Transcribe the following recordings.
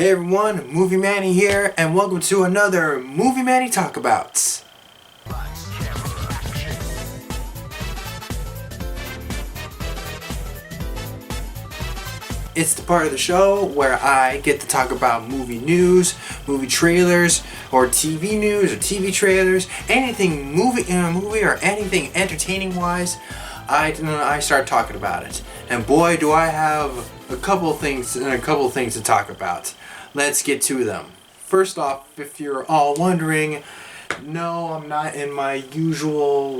Hey everyone, Movie Manny here, and welcome to another Movie Manny Talkabouts. It's the part of the show where I get to talk about movie news, movie trailers, or TV news or TV trailers, anything movie or anything entertaining wise. I start talking about it, and boy, do I have a couple things to talk about. Let's get to them. First off, if you're all wondering, no, I'm not in my usual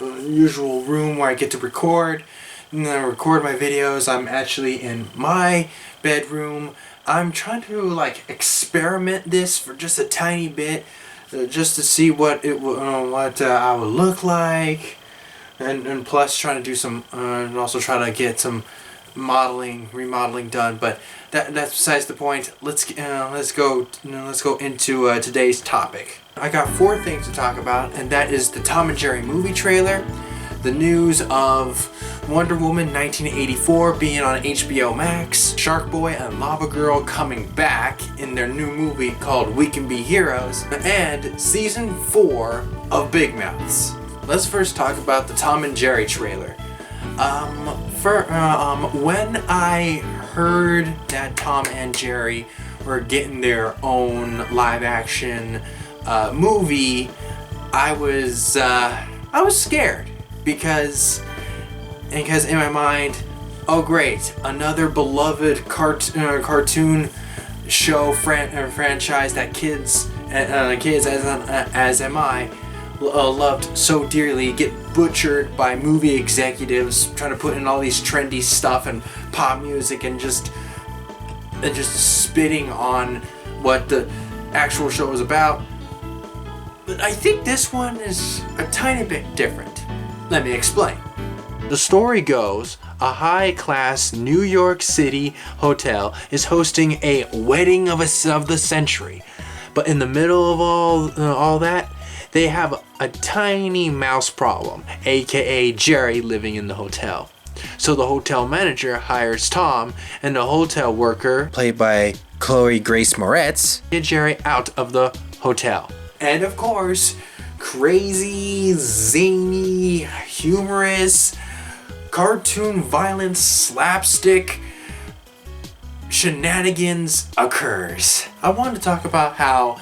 usual room where I get to record my videos. I'm actually in my bedroom. I'm trying to experiment this for just a tiny bit, just to see what I would look like, and plus trying to do some, and also trying to get some remodeling done. But that's besides the point. Let's go into today's topic. I got 4 things to talk about, and that is the Tom and Jerry movie trailer, the news of Wonder Woman 1984 being on HBO Max, Shark Boy and Lava Girl coming back in their new movie called We Can Be Heroes, and Season 4 of Big Mouths. Let's first talk about the Tom and Jerry trailer. When I heard that Tom and Jerry were getting their own live-action movie, I was scared because in my mind, oh great, another beloved cartoon show franchise that kids as am I loved so dearly get butchered by movie executives trying to put in all these trendy stuff and pop music and just spitting on what the actual show is about. But I think this one is a tiny bit different. Let me explain. The story goes, a high-class New York City hotel is hosting a wedding of the century, but in the middle of all that, they have a tiny mouse problem, aka Jerry, living in the hotel. So the hotel manager hires Tom and the hotel worker, played by Chloe Grace Moretz, to get Jerry out of the hotel. And of course, crazy, zany, humorous, cartoon violence, slapstick shenanigans occurs. I wanted to talk about how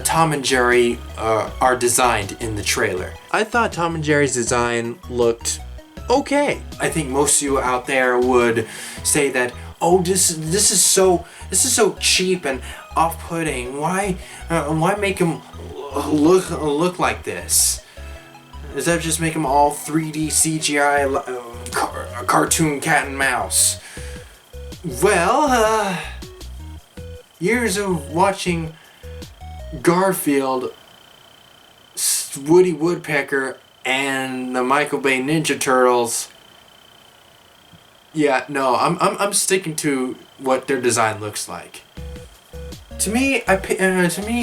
Tom and Jerry are designed in the trailer. I thought Tom and Jerry's design looked okay. I think most of you out there would say that, oh, this is so cheap and off-putting. Why make them look like this? Does that just make them all 3D CGI cartoon cat and mouse? Well, years of watching Garfield, Woody Woodpecker, and the Michael Bay Ninja Turtles. Yeah, no, I'm sticking to what their design looks like. To me,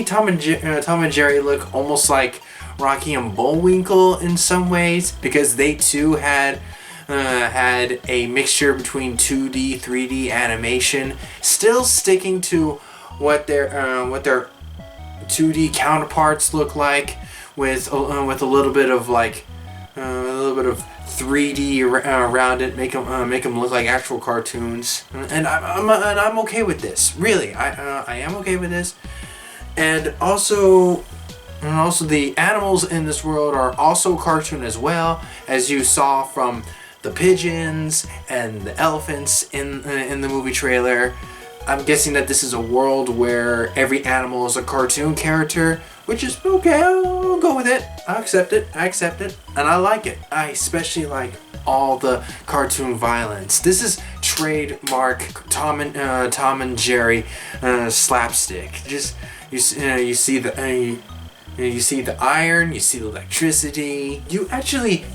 Tom and Jerry look almost like Rocky and Bullwinkle in some ways, because they too had a mixture between 2D, 3D animation, still sticking to what their 2D counterparts look like, with a little bit of 3D around it, make them look like actual cartoons, and I'm okay with this. Really, I am okay with this, and also the animals in this world are also cartoon as well, as you saw from the pigeons and the elephants in the movie trailer. I'm guessing that this is a world where every animal is a cartoon character, which is okay. I'll go with it. I accept it, and I like it. I especially like all the cartoon violence. This is trademark Tom and Jerry slapstick. Just you see the iron, you see the electricity. You actually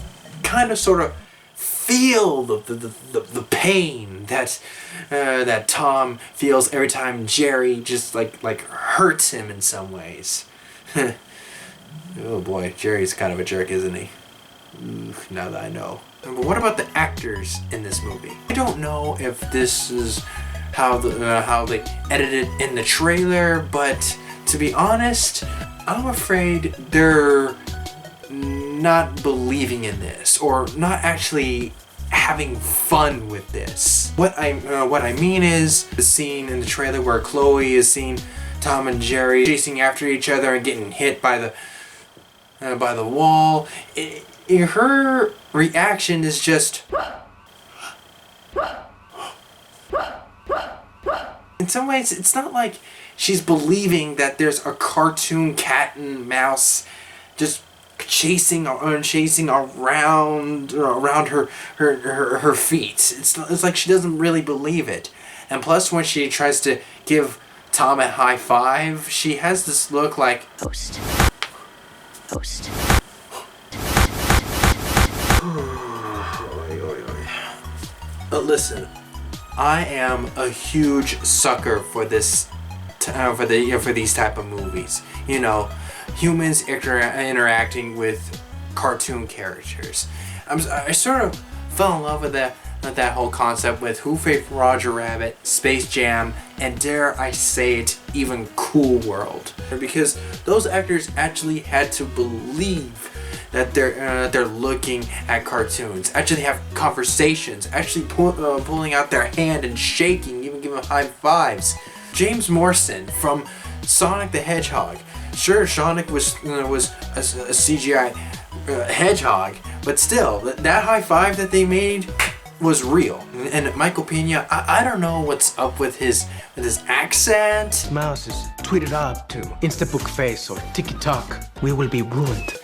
kind of sort of feel the pain that Tom feels every time Jerry just hurts him in some ways. Oh boy, Jerry's kind of a jerk, isn't he? Now that I know. But what about the actors in this movie? I don't know if this is how they edited in the trailer, but to be honest, I'm afraid they're not believing in this, or not actually having fun with this. What I mean is the scene in the trailer where Chloe is seeing Tom and Jerry chasing after each other and getting hit by the wall. Her reaction is just. In some ways, it's not like she's believing that there's a cartoon cat and mouse just chasing around her feet. It's like she doesn't really believe it. And plus, when she tries to give Tom a high five, she has this look like host. But listen, I am a huge sucker for this, for these type of movies. You know, humans interacting with cartoon characters. I sort of fell in love with that whole concept with Who Framed Roger Rabbit, Space Jam, and dare I say it, even Cool World, because those actors actually had to believe that they're looking at cartoons, actually have conversations, actually pulling out their hand and shaking, even giving high fives. James Morrison from Sonic the Hedgehog. Sure, Sonic was a CGI hedgehog, but still, that high five that they made was real. And Michael Pena, I don't know what's up with his accent. Mouse is tweeted out to Instabook Face or TikTok. We will be ruined.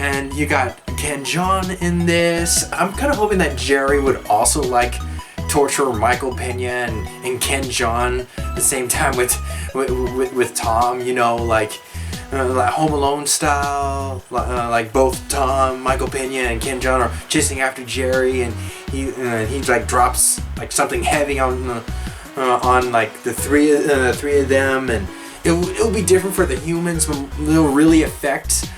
And you got Ken Jeong in this. I'm kind of hoping that Jerry would also like torture Michael Pena and Ken Jeong at the same time with Tom. You know, like Home Alone style. Like both Tom, Michael Pena, and Ken Jeong are chasing after Jerry, and he like drops like something heavy on like the three of them, and it'll be different for the humans, but it'll really affect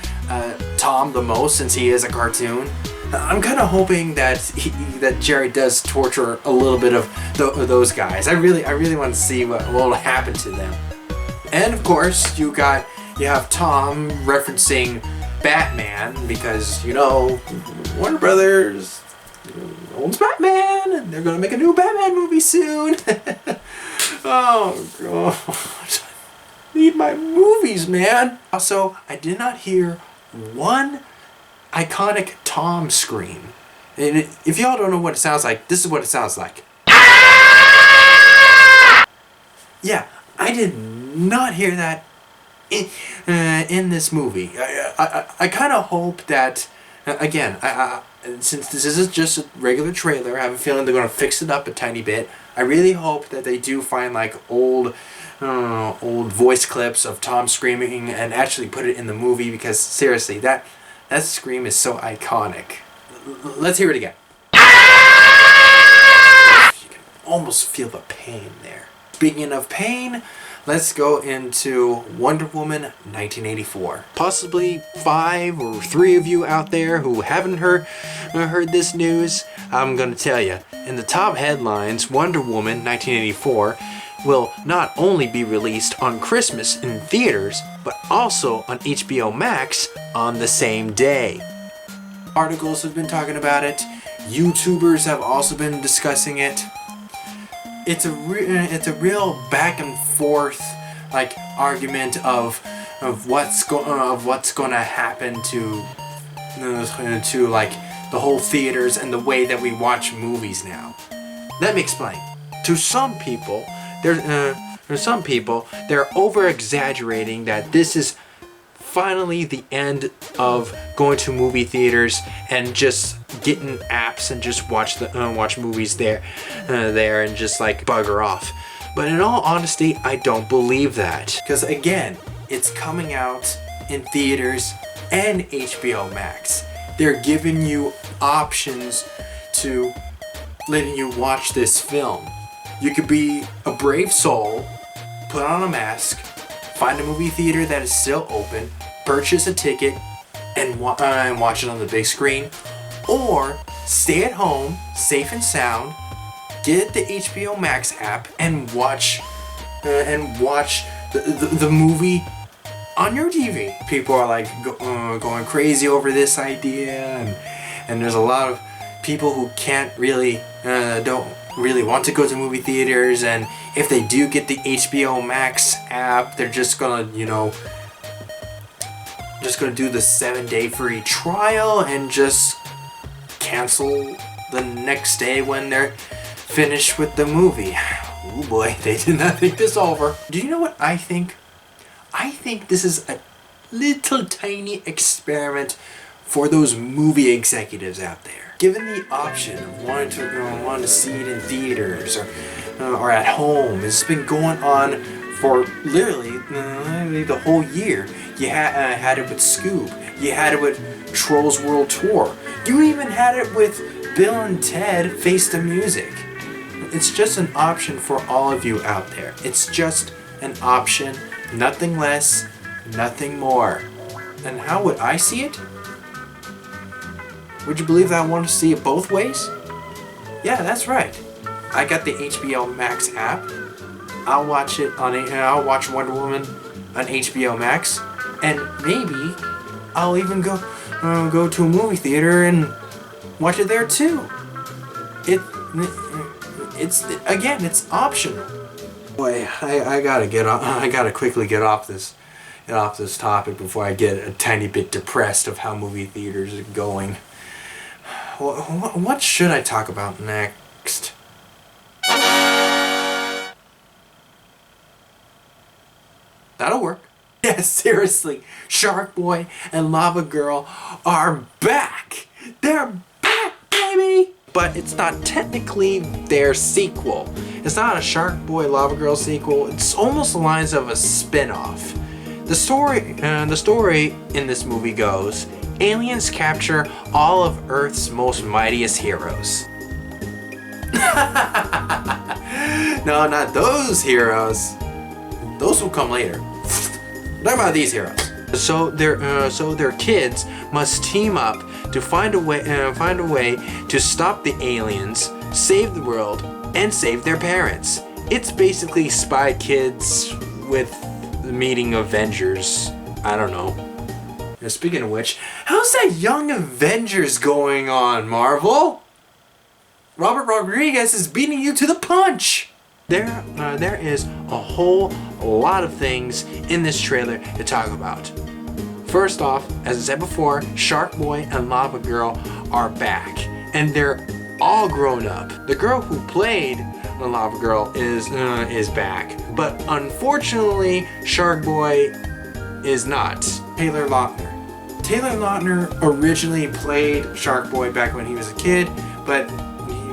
Tom the most since he is a cartoon. I'm kind of hoping that Jerry does torture a little bit of those guys. I really want to see what will happen to them. And of course, you have Tom referencing Batman, because you know Warner Brothers owns Batman, and they're gonna make a new Batman movie soon. Oh god, need my movies, man. Also, I did not hear one iconic Tom scream. And if y'all don't know what it sounds like, this is what it sounds like. Yeah, I did not hear that in this movie. I kind of hope that, again, since this is just a regular trailer, I have a feeling they're going to fix it up a tiny bit. I really hope that they do find like old voice clips of Tom screaming and actually put it in the movie, because seriously, that scream is so iconic. Let's hear it again. You can almost feel the pain there. Speaking of pain, let's go into Wonder Woman 1984. Possibly 5 or 3 of you out there who haven't heard this news, I'm going to tell you. In the top headlines, Wonder Woman 1984 will not only be released on Christmas in theaters, but also on HBO Max on the same day. Articles have been talking about it. YouTubers have also been discussing it. It's a real back and forth like argument of what's going to happen to like the whole theaters and the way that we watch movies now. Let me explain. To some people, they're over exaggerating that this is finally the end of going to movie theaters and just getting apps and just watch movies there and just like bugger off. But in all honesty, I don't believe that, because again, it's coming out in theaters and HBO Max. They're giving you options to letting you watch this film. You could be a brave soul, put on a mask, find a movie theater that is still open, purchase a ticket, and watch it on the big screen, or stay at home, safe and sound, get the HBO Max app and watch the movie on your TV. People are like going crazy over this idea, and there's a lot of people who don't really want to go to movie theaters, and if they do get the HBO Max app, they're just gonna do the 7-day free trial and just cancel the next day when they're finished with the movie. Oh boy, they did not think this over. Do you know what I think? I think this is a little tiny experiment for those movie executives out there. Given the option of wanting to see it in theaters or at home, it's been going on for literally the whole year. You had it with Scoob. You had it with Trolls World Tour. You even had it with Bill and Ted Face the Music. It's just an option for all of you out there. It's just an option, nothing less, nothing more. And how would I see it? Would you believe that I want to see it both ways? Yeah, that's right. I got the HBO Max app. I'll watch Wonder Woman on HBO Max, and maybe I'll even go to a movie theater and watch it there too. It's optional. Boy, I gotta quickly get off this topic before I get a tiny bit depressed of how movie theaters are going. What should I talk about next? That'll work. Yeah, seriously, Shark Boy and Lava Girl are back! They're back, baby! But it's not technically their sequel. It's not a Shark Boy Lava Girl sequel. It's almost the lines of a spin-off. The story in this movie goes, aliens capture all of Earth's most mightiest heroes. No, not those heroes. Those will come later. Talk about these heroes. So their kids must team up to find a way to stop the aliens, save the world, and save their parents. It's basically Spy Kids with meeting Avengers. I don't know. Now, speaking of which, how's that Young Avengers going on, Marvel? Robert Rodriguez is beating you to the punch. There is a whole lot of things in this trailer to talk about. First off, as I said before, Shark Boy and Lava Girl are back, and they're all grown up. The girl who played the Lava Girl is back, but unfortunately, Shark Boy is not. Taylor Lautner. Taylor Lautner originally played Shark Boy back when he was a kid, but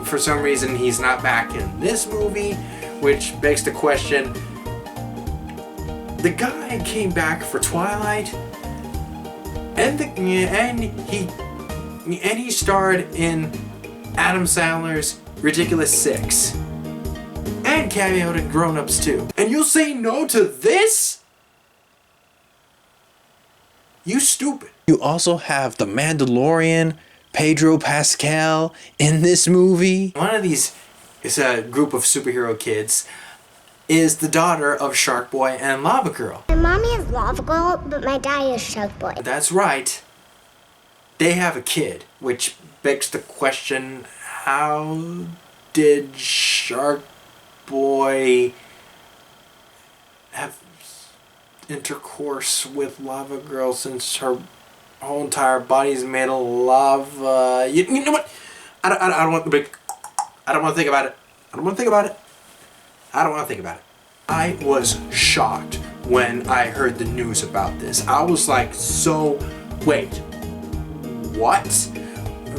for some reason he's not back in this movie, which begs the question, the guy came back for Twilight, and he starred in Adam Sandler's Ridiculous 6, and cameoed in Grown Ups too. And you'll say no to this? You stupid. You also have the Mandalorian, Pedro Pascal in this movie. One of these is a group of superhero kids is the daughter of Shark Boy and Lava Girl. My mommy is Lava Girl, but my daddy is Shark Boy. That's right. They have a kid, which begs the question, how did Shark Boy have intercourse with Lava Girl since her whole entire body is made of lava? You know what? I don't want to think about it. I was shocked when I heard the news about this. I was like, so wait, what?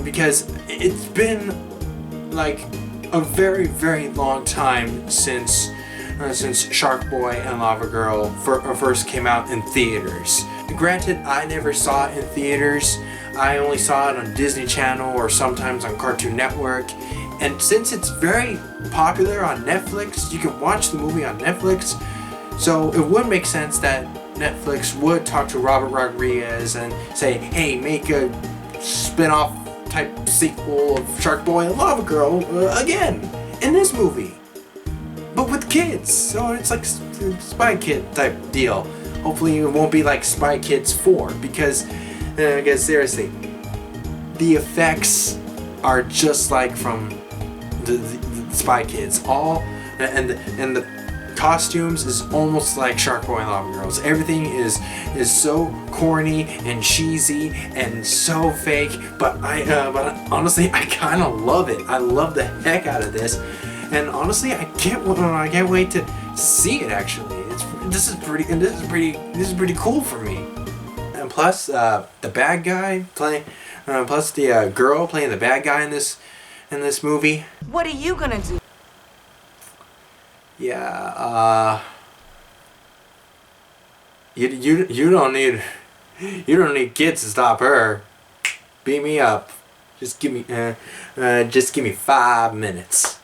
Because it's been like a very, very long time since Shark Boy and Lava Girl first came out in theaters. Granted, I never saw it in theaters. I only saw it on Disney Channel or sometimes on Cartoon Network. And since it's very popular on Netflix, you can watch the movie on Netflix. So it would make sense that Netflix would talk to Robert Rodriguez and say, hey, make a spin-off type sequel of Shark Boy and Lava Girl again. in this movie, but with kids. So it's like Spy Kid type deal. Hopefully it won't be like Spy Kids 4, because seriously, the effects are just like from the Spy Kids. And the costumes is almost like Shark Boy and Lava Girls. Everything is so corny and cheesy and so fake, but honestly I kind of love it. I love the heck out of this, and honestly I can't wait to see it. Actually, this is pretty cool for me. And plus the bad guy playing, plus the girl playing the bad guy in this movie. What are you gonna do? Yeah, you don't need kids to stop her. Beat me up. Just give me 5 minutes.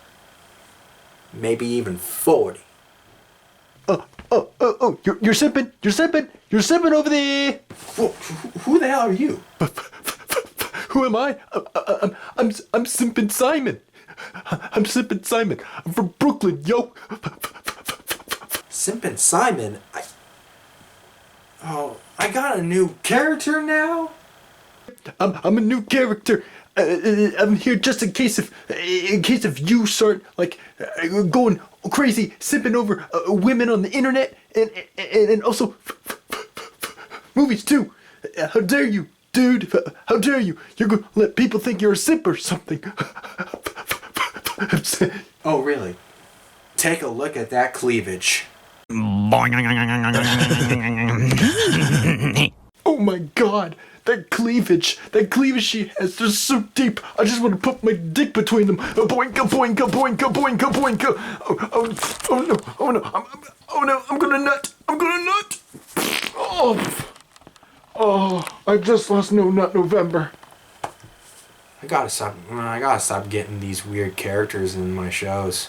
Maybe even 40. Oh, you're sipping over there. Who the hell are you? Who am I? I'm Simpin' Simon. I'm Simpin' Simon. I'm from Brooklyn, yo. Simpin' Simon? I got a new character now? I'm a new character. I'm here just in case if you start like going crazy, simping over women on the internet and also movies too. How dare you, dude? How dare you? You're gonna let people think you're a simp or something. Oh, really? Take a look at that cleavage. Oh my god, that cleavage she has is so deep. I just want to put my dick between them. Boinka, boinka, boinka, boinka, boinka. Oh no, I'm gonna nut. Oh, I just lost No Nut November. I gotta stop getting these weird characters in my shows.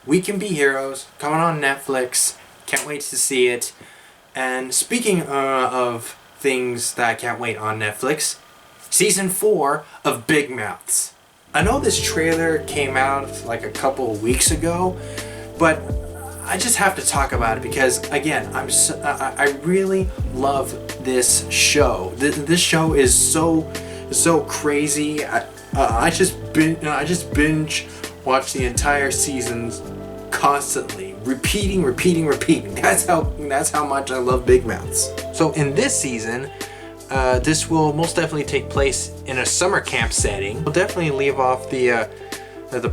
We Can Be Heroes, coming on Netflix. Can't wait to see it. And speaking of things that I can't wait on Netflix, Season 4 of Big Mouths. I know this trailer came out like a couple of weeks ago, but I just have to talk about it because, again, I really love this show. This show is so crazy. I just binge watch the entire seasons constantly, repeating. That's how much I love Big Mouths. So in this season, this will most definitely take place in a summer camp setting. We'll definitely leave off the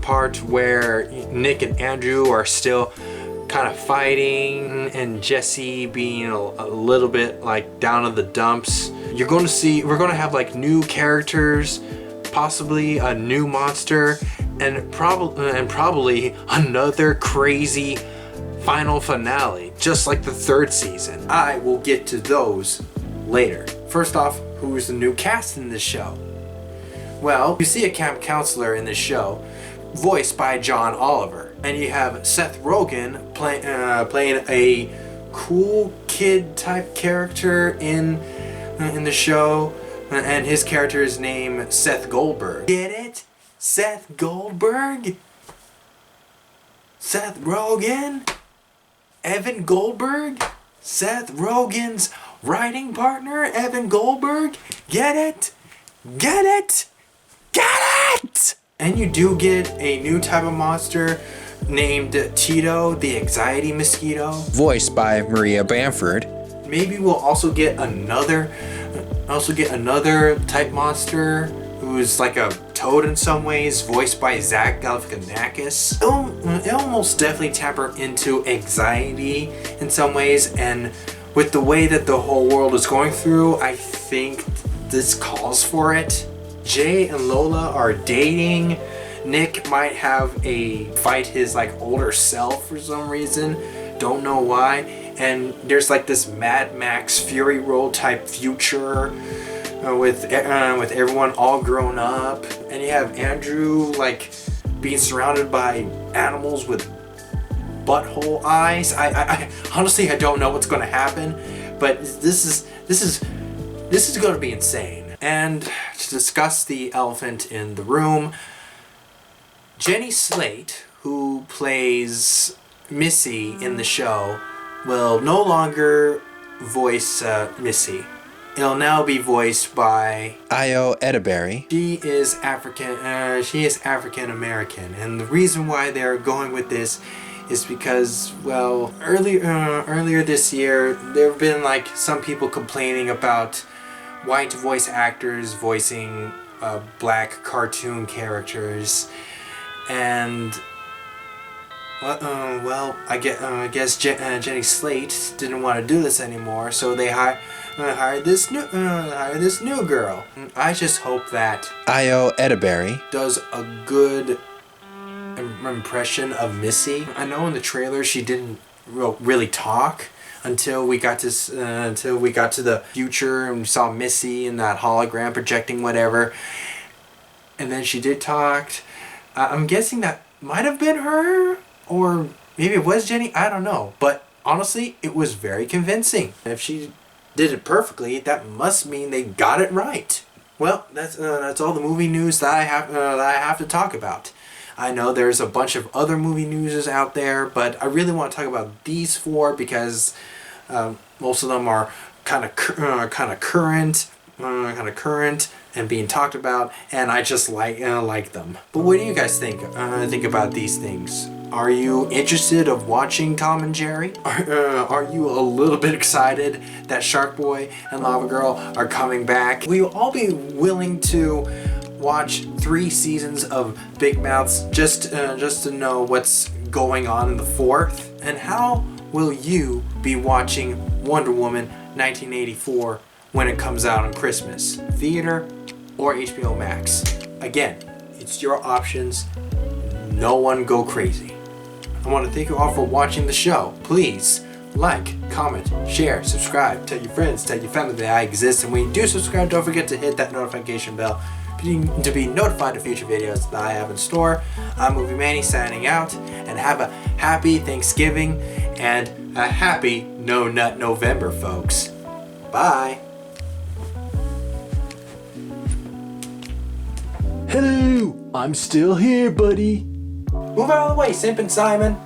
part where Nick and Andrew are still kind of fighting, and Jesse being a little bit like down in the dumps. We're going to have like new characters, possibly a new monster, and probably another crazy final finale, just like the third season. I will get to those later. First off, who's the new cast in this show? Well, you see a camp counselor in this show, voiced by John Oliver. And you have Seth Rogen playing a cool kid type character in the show, and his character is named Seth Goldberg. Get it? Seth Goldberg? Seth Rogen? Evan Goldberg? Seth Rogen's writing partner, Evan Goldberg? Get it? Get it? Get it? And you do get a new type of monster named Tito, the anxiety mosquito, voiced by Maria Bamford. Maybe we'll also get another type monster who's like a toad in some ways, voiced by Zach Galifianakis. It'll almost definitely tap into anxiety in some ways, and with the way that the whole world is going through, I think this calls for it. Jay and Lola are dating. Nick might have fight his like older self for some reason, don't know why, and there's like this Mad Max Fury Road type future with everyone all grown up, and you have Andrew like being surrounded by animals with butthole eyes. I honestly I don't know what's going to happen, but this is going to be insane. And to discuss the elephant in the room, Jenny Slate, who plays Missy in the show, will no longer voice Missy. It'll now be voiced by Io Edeberry. She is African American, and the reason why they're going with this is because, well, earlier this year, there have been like some people complaining about white voice actors voicing black cartoon characters, and I guess Jenny Slate didn't want to do this anymore, so they hired this new girl. I just hope that Io Edeberry does a good impression of Missy. I know in the trailer she didn't really talk until we got to the future and we saw Missy in that hologram projecting whatever, and then she did talk. I'm guessing that might have been her, or maybe it was Jenny. I don't know, but honestly, it was very convincing. If she did it perfectly, that must mean they got it right. Well, that's all the movie news that I have to talk about. I know there's a bunch of other movie news out there, but I really want to talk about these four because most of them are kind of current and being talked about, and I just like them. But what do you guys think about these things? Are you interested of watching Tom and Jerry? Are you a little bit excited that Shark Boy and Lava Girl are coming back? Will you all be willing to watch 3 seasons of Big Mouths just to know what's going on in the 4th? And how will you be watching Wonder Woman 1984 when it comes out on Christmas? Theater or HBO Max? Again, it's your options. No one go crazy. I want to thank you all for watching the show. Please like, comment, share, subscribe, tell your friends, tell your family that I exist, and when you do subscribe, don't forget to hit that notification bell to be notified of future videos that I have in store. I'm Movie Manny signing out, and have a happy Thanksgiving and a happy No Nut November, folks. Bye. Hello, I'm still here, buddy. Move out of the way, Simp and Simon.